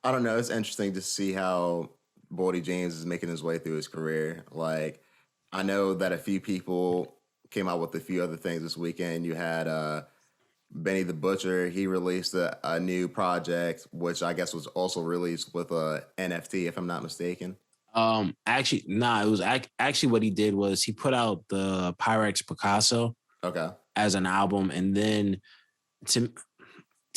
I don't know. It's interesting to see how Boldy James is making his way through his career. Like, I know that a few people came out with a few other things this weekend. You had Benny the Butcher. He released a new project, which I guess was also released with a NFT, if I'm not mistaken. Actually, nah. It was actually what he did was he put out the Pyrex Picasso Okay. as an album, and then to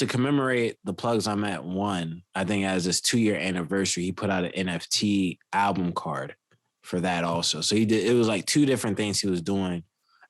to commemorate the Plugs I'm at one, I think as his 2-year anniversary, he put out an NFT album card for that also. So he did. It was like two different things he was doing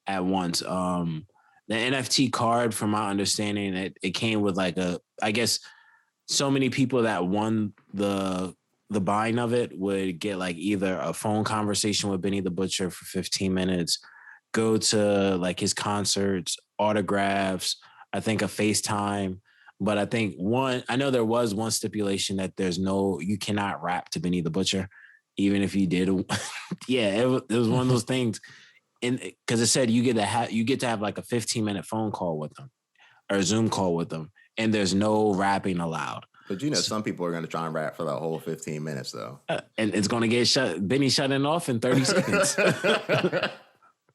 at once. The NFT card, from my understanding, it came with like I guess so many people that won the buying of it would get like either a phone conversation with Benny the Butcher for 15 minutes, go to like his concerts, autographs, I think a FaceTime. But I know there was one stipulation that you cannot rap to Benny the Butcher, even if you did. Yeah, it was one of those things. And because it said you get to have like a 15-minute phone call with them or a Zoom call with them, and there's no rapping allowed. But some people are going to try and rap for that whole 15 minutes, though. And it's going to get Benny shutting off in 30 seconds.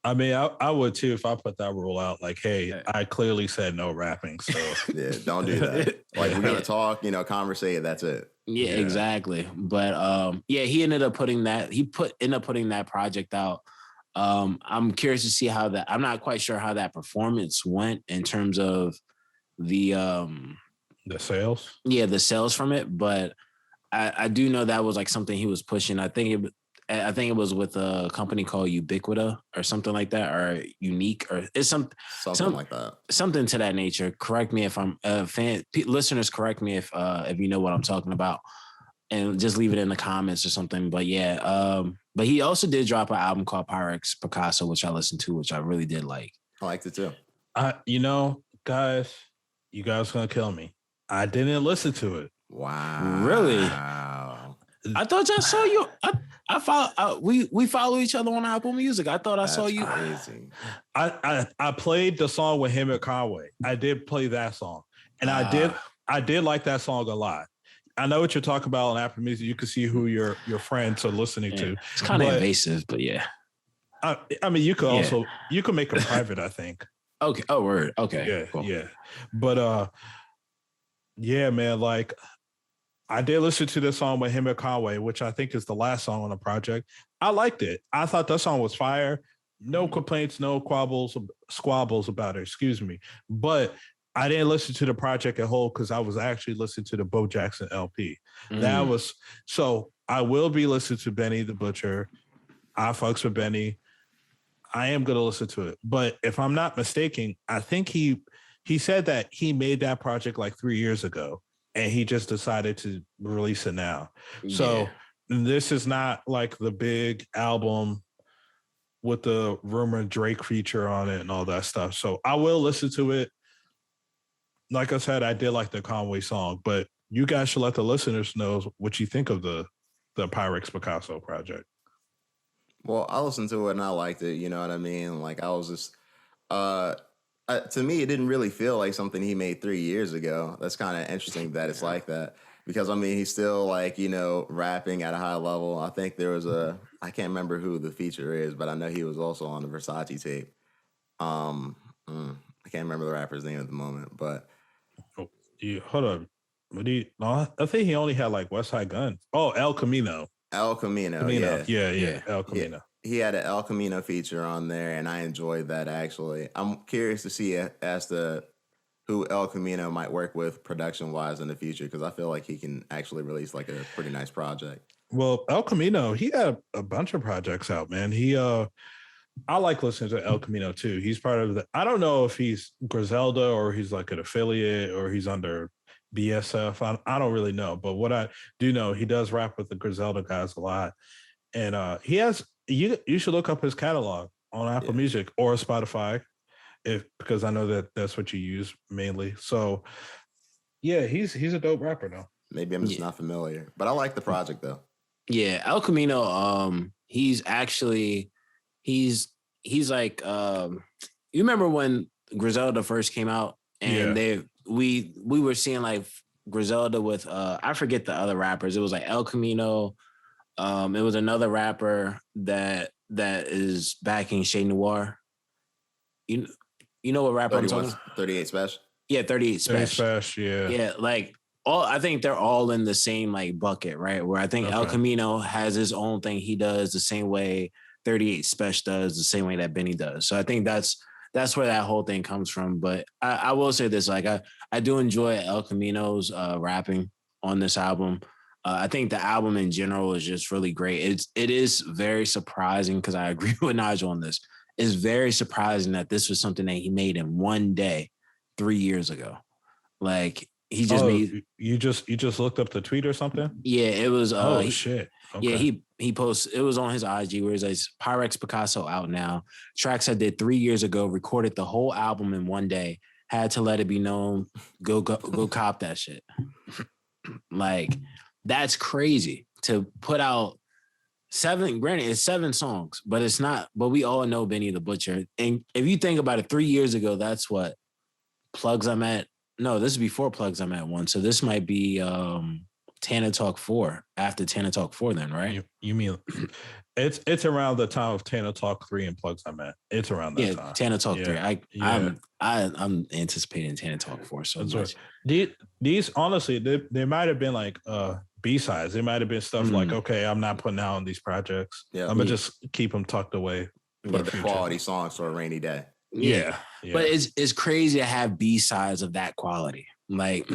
I mean, I would too if I put that rule out. Like, hey, I cclearly said no rapping, so yeah, don't do that. Like, we're gonna talk, conversate. That's it. Yeah, exactly. But he ended up putting that. Ended up putting that project out. I'm curious to see how that. I'm not quite sure how that performance went in terms of the sales. Yeah, the sales from it, but I do know that was like something he was pushing. I think it was with a company called Ubiquita or something like that, or Unique, or it's something like that, something to that nature. Correct me if I'm listeners. Correct me if you know what I'm talking about, and just leave it in the comments or something. But yeah, but he also did drop an album called Pyrex Picasso, which I listened to, which I really did like. I liked it too. Guys, you guys gonna kill me. I didn't listen to it. Wow. Really? I thought I saw you. I follow. We follow each other on Apple Music. I thought I saw you. Crazy. I played the song with him at Conway. I did play that song, and I did like that song a lot. I know what you're talking about on Apple Music. You can see who your friends are listening to. It's kind of invasive, but yeah. I mean, you could you can make it private, I think. Okay. Oh, word. Okay. Yeah. Cool. Yeah. But yeah, man. Like, I did listen to this song with him at Conway, which I think is the last song on the project. I liked it. I thought that song was fire. No complaints, no squabbles about it. Excuse me. But I didn't listen to the project at whole because I was actually listening to the Bo Jackson LP. So I will be listening to Benny the Butcher. I fucks with Benny. I am going to listen to it. But if I'm not mistaken, I think he said that he made that project like 3 years ago and he just decided to release it now. Yeah. So this is not like the big album with the rumored Drake feature on it and all that stuff. So I will listen to it. Like I said, I did like the Conway song, but you guys should let the listeners know what you think of the Pyrex Picasso project. Well, I listened to it and I liked it. You know what I mean? Like, I was just, to me, it didn't really feel like something he made 3 years ago. That's kind of interesting that it's like that. Because, I mean, he's still, like, rapping at a high level. I think there was I can't remember who the feature is, but I know he was also on the Versace tape. I can't remember the rapper's name at the moment, but. Oh, yeah, hold on. No, I think he only had, like, West Side Gun. Oh, El Camino. El Camino. Yeah. El Camino. Yeah. He had an El Camino feature on there, and I enjoyed that, actually. I'm curious to see as to who El Camino might work with production-wise in the future, because I feel like he can actually release, like, a pretty nice project. Well, El Camino, he had a bunch of projects out, man. I like listening to El Camino, too. He's part of I don't know if he's Griselda or he's, like, an affiliate or he's under BSF. I don't really know, but what I do know, he does rap with the Griselda guys a lot, and he has. You should look up his catalog on Apple Music or Spotify, because I know that's what you use mainly. So, yeah, he's a dope rapper though. Maybe I'm just not familiar, but I like the project though. Yeah, El Camino. He's actually he's like you remember when Griselda first came out and we were seeing like Griselda with I forget the other rappers. It was like El Camino. It was another rapper that is backing Chez Noir. You you know what rapper I'm talking about? 38 Special. Yeah, 38 Very Special. special, yeah. Yeah, like I think they're all in the same like bucket, right? Where I think El Okay. Camino has his own thing he does the same way 38 Special does, the same way that Benny does. So I think that's where that whole thing comes from. But I will say this, like I do enjoy El Camino's rapping on this album. I think the album in general is just really great. It is very surprising because I agree with Nigel on this. It's very surprising that this was something that he made in one day 3 years ago. Like he just made. You just looked up the tweet or something? Yeah, it was. Shit. Okay. Yeah, he posted. It was on his IG where it's like Pyrex Picasso out now. Tracks I did 3 years ago. Recorded the whole album in one day. Had to let it be known. Go cop that shit. Like that's crazy to put out 7. Granted, it's 7 songs, but it's not. But we all know Benny the Butcher. And if you think about it, 3 years ago, that's what Plugs I'm at. No, this is before Plugs I'm at 1. So this might be Tana Talk 4 after Tana Talk 4 then, right? You mean it's around the time of Tana Talk 3 and Plugs I'm at. It's around that time. Tana Talk 3. Yeah. I'm anticipating Tana Talk 4 so That's much. Right. These honestly, they might have been like B-sides. They might have been stuff like, okay, I'm not putting out on these projects. Yeah. I'm gonna just keep them tucked away. But the quality songs for a rainy day. Yeah. But it's crazy to have B-sides of that quality. Like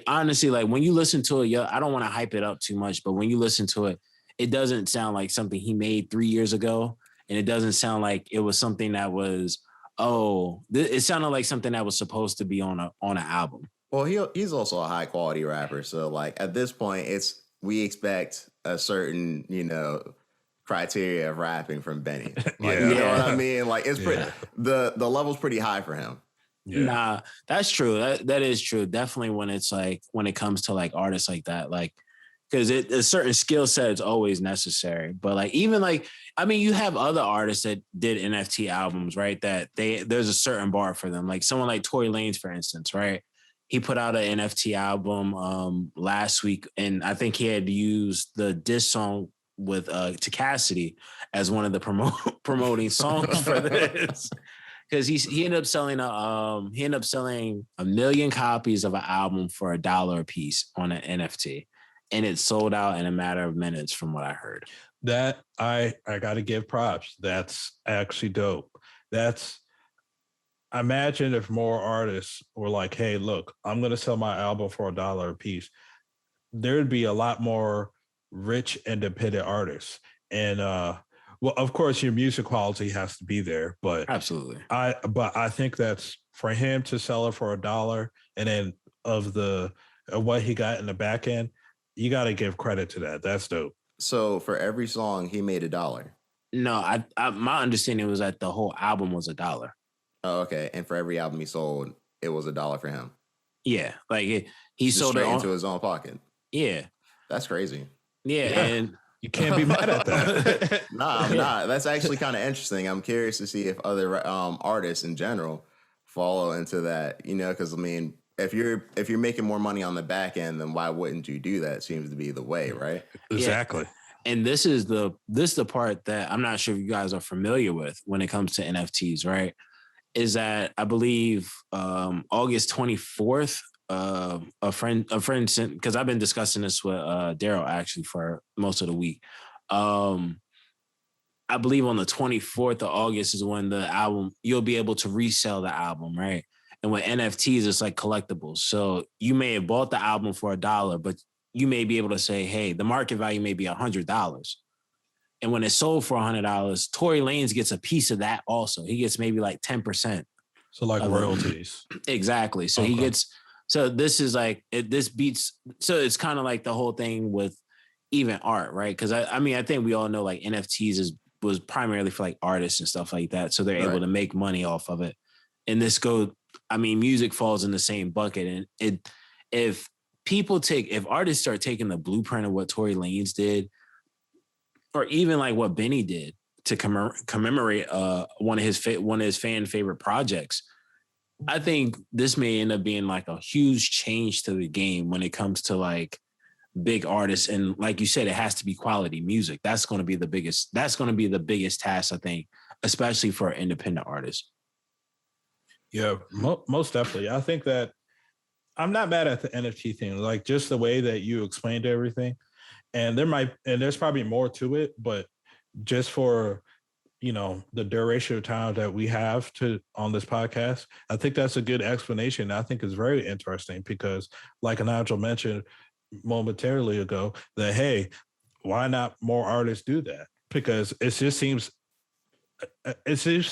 honestly, like when you listen to it, I don't want to hype it up too much, but when you listen to it, it doesn't sound like something he made 3 years ago. And it doesn't sound like it was something that was, it sounded like something that was supposed to be on an album. Well, he's also a high quality rapper. So like at this point, we expect a certain, criteria of rapping from Benny. Like, you know what I mean? Like it's pretty, the level's pretty high for him. Yeah. Nah, that's true. That is true. Definitely when it comes to like artists like that, like, because a certain skill set is always necessary. But like, even like, I mean, you have other artists that did NFT albums, right? That there's a certain bar for them. Like someone like Tory Lanez, for instance, right? He put out an NFT album last week, and I think he had used the diss song with to Cassidy as one of the promoting songs for this. Because he ended up selling a million copies of an album for $1 a piece on an NFT, and it sold out in a matter of minutes, from what I heard. That I got to give props. That's actually dope. Imagine if more artists were like, "Hey, look, I'm going to sell my album for $1 a piece." There'd be a lot more rich independent artists, and well, of course, your music quality has to be there, but absolutely. I think that's for him to sell it for $1, and then of what he got in the back end, you got to give credit to that. That's dope. So for every song, he made $1. No, I my understanding was that the whole album was $1. Oh, okay. And for every album he sold, it was $1 for him. Yeah, like he Just sold it into his own pocket. Yeah, that's crazy. Yeah, and you can't be mad at that. Nah, I'm not. That's actually kind of interesting. I'm curious to see if other artists in general follow into that. Because I mean, if you're making more money on the back end, then why wouldn't you do that? Seems to be the way, right? Exactly. Yeah. And this is the part that I'm not sure if you guys are familiar with when it comes to NFTs, right? Is that I believe August 24th, a friend sent, because I've been discussing this with Daryl actually for most of the week. I believe on the 24th of August is when the album, you'll be able to resell the album, right? And with NFTs, it's like collectibles. So you may have bought the album for $1, but you may be able to say, hey, the market value may be $100. And when it's sold for $100, Tory Lanez gets a piece of that also. He gets maybe like 10%. So like royalties. Exactly. So he gets, so this is like, this beats, so it's kind of like the whole thing with even art, right? Because I mean, I think we all know like NFTs was primarily for like artists and stuff like that. So they're able to make money off of it. And music falls in the same bucket. And if artists start taking the blueprint of what Tory Lanez did, or even like what Benny did to commemorate one of his fan favorite projects, I think this may end up being like a huge change to the game when it comes to like big artists. And like you said, it has to be quality music. That's going to be the biggest task, I think, especially for an independent artist. Yeah, most definitely. I think that I'm not mad at the NFT thing, like just the way that you explained everything. And there's probably more to it, but just for the duration of time that we have to on this podcast, I think that's a good explanation. I think it's very interesting because, like Nigel mentioned momentarily ago, that hey, why not more artists do that? Because it just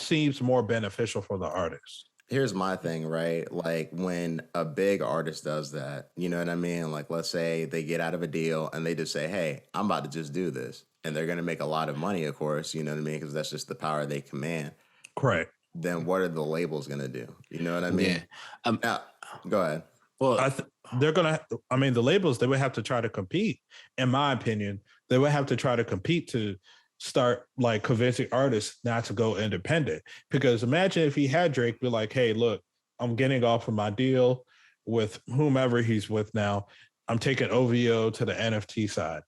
seems more beneficial for the artist. Here's my thing, right? Like when a big artist does that, you know what I mean? Like let's say they get out of a deal and they just say, "Hey, I'm about to just do this." And they're going to make a lot of money, of course, you know what I mean? Because that's just the power they command. Correct. Then what are the labels going to do? You know what I mean? Yeah. Now, go ahead. Well, they're going to, I mean, the labels, they would have to try to compete. In my opinion, they would have to try to compete to start like convincing artists not to go independent. Because imagine if he had Drake be like, "Hey, look, I'm getting off of my deal with whomever he's with now. I'm taking OVO to the NFT side."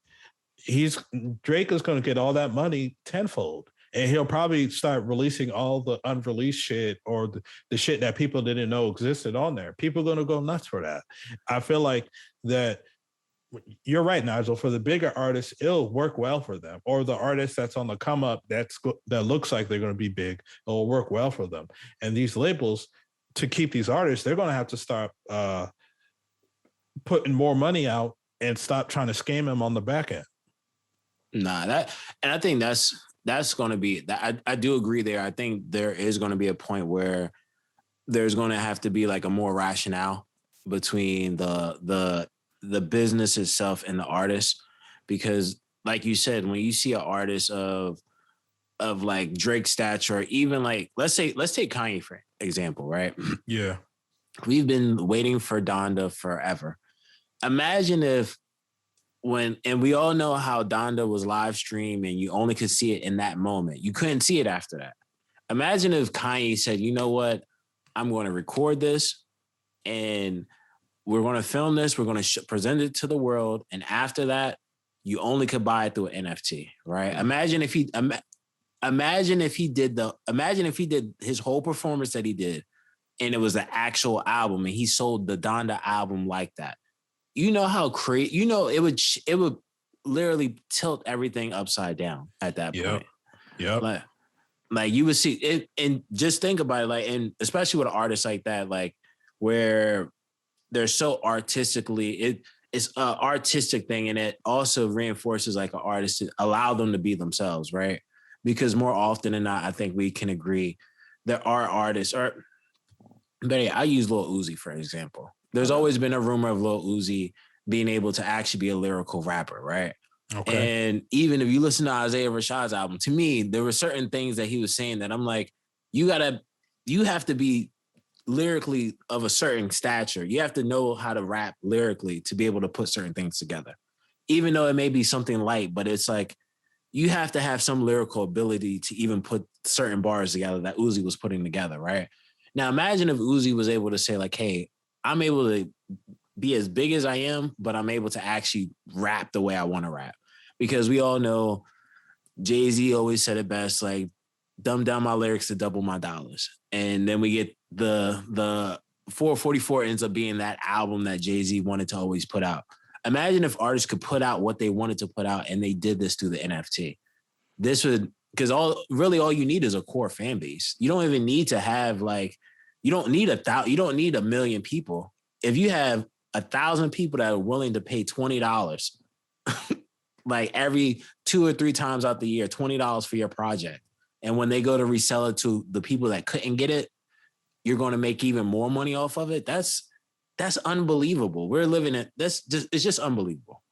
Drake is going to get all that money tenfold, and he'll probably start releasing all the unreleased shit or the shit that people didn't know existed on there. People are going to go nuts for that. I feel like that you're right, Nigel. For the bigger artists, it'll work well for them, or the artist that's on the come up that looks like they're going to be big, it'll work well for them. And these labels, to keep these artists, they're going to have to start putting more money out and stop trying to scam them on the back end. And I think that's going to be that. I do agree there. I think there is going to be a point where there's going to have to be like a more rationale between the business itself and the artist, because like you said, when you see an artist of like Drake's stature, or even like let's take Kanye for example, right? Yeah, we've been waiting for Donda forever. Imagine if and we all know how Donda was live streamed and you only could see it in that moment. You couldn't see it after that. Imagine if Kanye said, "You know what? I'm going to record this and we're going to film this. We're going to present it to the world. And after that, you only could buy it through an NFT," right? Imagine if he did his whole performance that he did and it was the actual album and he sold the Donda album like that. You know how crazy, it would literally tilt everything upside down at that point. Yeah. Like you would see it, and just think about it, like, and especially with an artist like that, like where they're so artistically, it's an artistic thing, and it also reinforces like an artist to allow them to be themselves, right? Because more often than not, I think we can agree there are artists, or better yet, I use Lil Uzi for example. There's always been a rumor of Lil Uzi being able to actually be a lyrical rapper, right? Okay. And even if you listen to Isaiah Rashad's album, to me, there were certain things that he was saying that I'm like, you have to be lyrically of a certain stature. You have to know how to rap lyrically to be able to put certain things together. Even though it may be something light, but it's like, you have to have some lyrical ability to even put certain bars together that Uzi was putting together, right? Now, imagine if Uzi was able to say like, "Hey, I'm able to be as big as I am, but I'm able to actually rap the way I want to rap." Because we all know Jay-Z always said it best, like, "Dumb down my lyrics to double my dollars." And then we get the 444 ends up being that album that Jay-Z wanted to always put out. Imagine if artists could put out what they wanted to put out and they did this through the NFT. This would, because all you need is a core fan base. You don't even need to have like, you don't need a million people. If you have 1,000 people that are willing to pay $20, like every 2 or 3 times out the year, $20 for your project. And when they go to resell it to the people that couldn't get it, you're going to make even more money off of it. That's unbelievable. We're living it. It's just unbelievable.